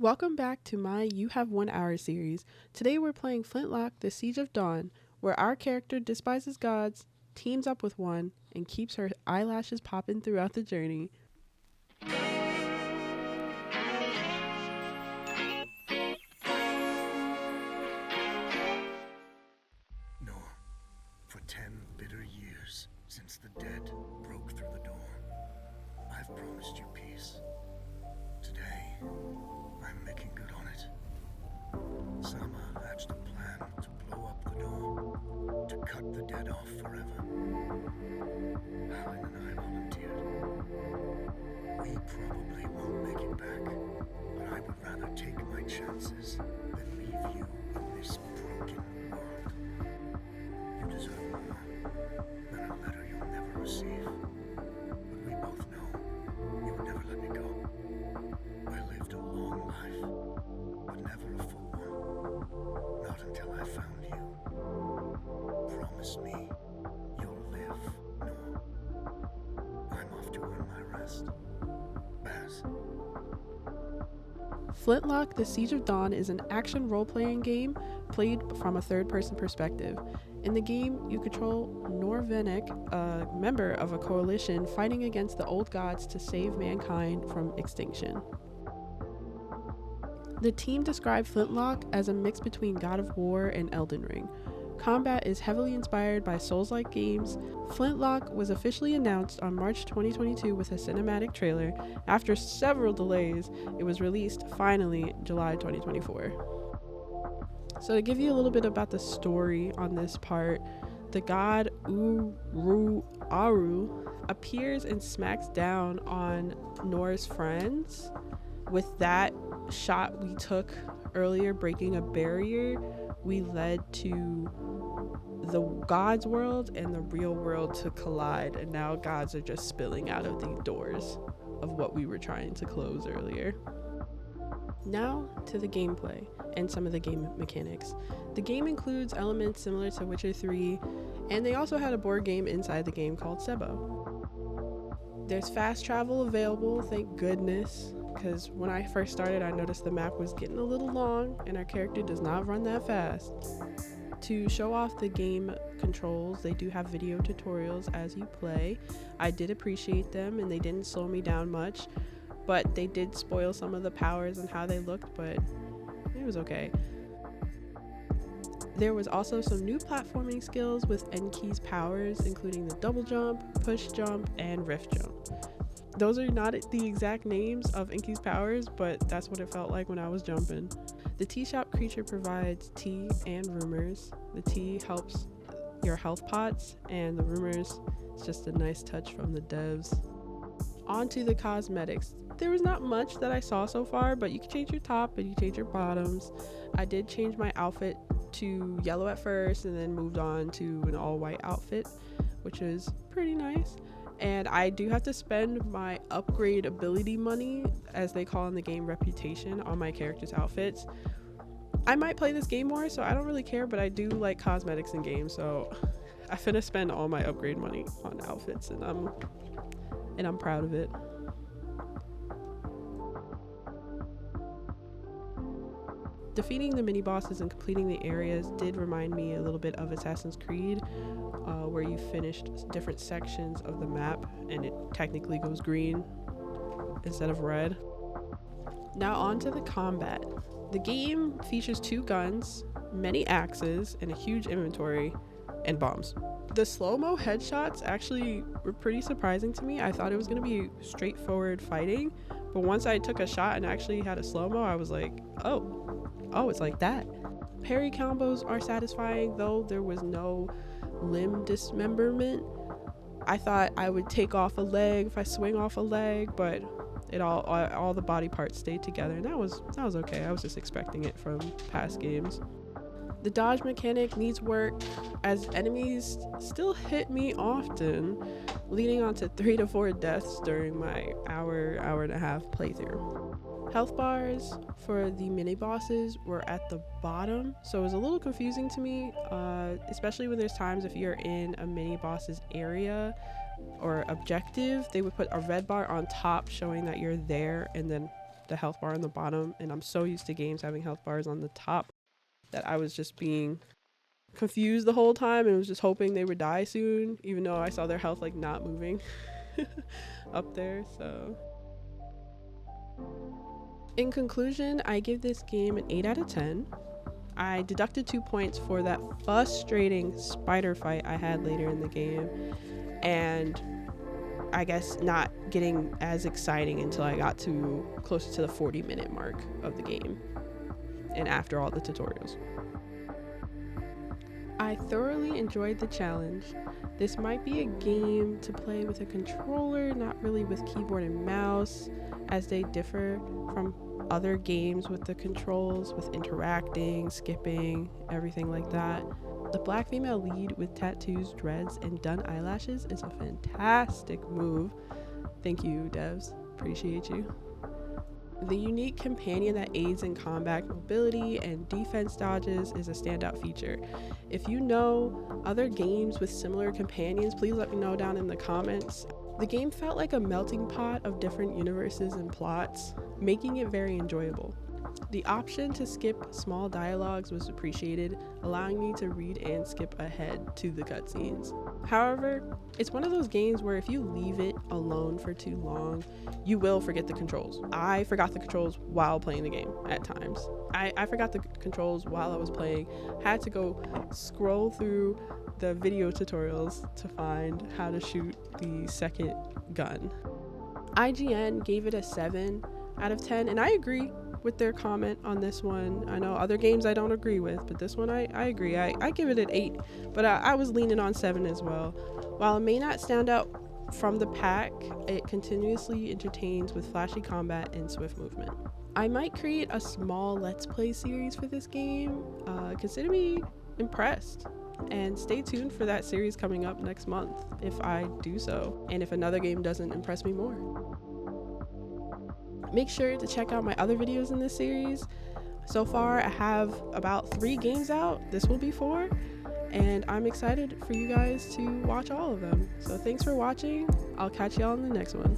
Welcome back to my You Have 1 Hour series. Today we're playing Flintlock, The Siege of Dawn, where our character despises gods, teams up with one, and keeps her eyelashes popping throughout the journey. No, for 10 bitter years since the dead broke through the door, I've promised you peace. Today, I'm making good on it. Sama hatched a plan to blow up the door, to cut the dead off forever. Alan and I volunteered. We probably won't make it back, but I would rather take my chances than leave you in this broken world. You deserve more than a letter you'll never receive. But we both know you would never let me go. I lived a long life, but never a full one. Not until I found you. Promise me you'll live, no. I'm off to earn my rest. Baz. Flintlock, The Siege of Dawn is an action role-playing game played from a third-person perspective. In the game, you control Norvenik, a member of a coalition fighting against the old gods to save mankind from extinction. The team described Flintlock as a mix between God of War and Elden Ring. Combat is heavily inspired by Souls-like games. Flintlock was officially announced on March 2022 with a cinematic trailer. After several delays, it was released finally July 2024. So to give you a little bit about the story on this part, the god Aru appears and smacks down on Nor's friends. With that shot we took earlier, breaking a barrier, we led to the gods world and the real world to collide, and now gods are just spilling out of the doors of what we were trying to close earlier. Now to the gameplay and some of the game mechanics. The game includes elements similar to Witcher 3, and they also had a board game inside the game called Sebo. There's fast travel available, thank goodness, because when I first started I noticed the map was getting a little long and our character does not run that fast. To show off the game controls, they do have video tutorials as you play. I did appreciate them and they didn't slow me down much, but they did spoil some of the powers and how they looked, but it was okay. There was also some new platforming skills with N-Key's powers, including the double jump, push jump, and rift jump. Those are not the exact names of N-Key's powers, but that's what it felt like when I was jumping. The tea shop creature provides tea and rumors. The tea helps your health pots, and the rumors is just a nice touch from the devs. On to the cosmetics. There was not much that I saw so far, but you can change your top and you can change your bottoms. I did change my outfit to yellow at first and then moved on to an all-white outfit, which is pretty nice. And I do have to spend my upgrade ability money, as they call in the game reputation, on my character's outfits. I might play this game more, so I don't really care, but I do like cosmetics in games, so I finna spend all my upgrade money on outfits, and I'm proud of it. Defeating the mini bosses and completing the areas did remind me a little bit of Assassin's Creed, where you finished different sections of the map and it technically goes green instead of red. Now on to the combat. The game features 2 guns, many axes, and a huge inventory, and bombs. The slow-mo headshots actually were pretty surprising to me. I thought it was going to be straightforward fighting, but once I took a shot and actually had a slow-mo, I was like, oh, it's like that. Parry combos are satisfying, though there was no limb dismemberment. I thought I would take off a leg if I swing off a leg, but all the body parts stayed together, and that was okay. I was just expecting it from past games. The dodge mechanic needs work, as enemies still hit me often, leading on to 3 to 4 deaths during my hour and a half playthrough. Health bars for the mini bosses were at the bottom, so it was a little confusing to me, especially when there's times if you're in a mini boss's area or objective, they would put a red bar on top showing that you're there, and then the health bar on the bottom, and I'm so used to games having health bars on the top that I was just being confused the whole time and was just hoping they would die soon, even though I saw their health like not moving up there. So in conclusion, I give this game an 8 out of 10. I deducted 2 points for that frustrating spider fight I had later in the game, and I guess not getting as exciting until I got to closer to the 40-minute mark of the game and after all the tutorials. I thoroughly enjoyed the challenge. This might be a game to play with a controller, not really with keyboard and mouse, as they differ from other games with the controls, with interacting, skipping, everything like that. The black female lead with tattoos, dreads, and done eyelashes is a fantastic move. Thank you, devs. Appreciate you. The unique companion that aids in combat mobility and defense dodges is a standout feature. If you know other games with similar companions, please let me know down in the comments. The game felt like a melting pot of different universes and plots, making it very enjoyable. The option to skip small dialogues was appreciated, allowing me to read and skip ahead to the cutscenes. However, it's one of those games where if you leave it alone for too long, you will forget the controls. I forgot the controls while playing the game at times. I forgot the controls while I was playing. Had to go scroll through the video tutorials to find how to shoot the second gun. IGN gave it a 7 out of 10, and I agree with their comment on this one. I know other games I don't agree with, but this one I agree. I give it an 8, but I was leaning on 7 as well. While it may not stand out from the pack, it continuously entertains with flashy combat and swift movement. I might create a small Let's Play series for this game. Consider me impressed, and stay tuned for that series coming up next month if I do so, and if another game doesn't impress me more. Make sure to check out my other videos in this series. So far, I have about 3 games out. This will be 4, and I'm excited for you guys to watch all of them. So thanks for watching. I'll catch y'all in the next one.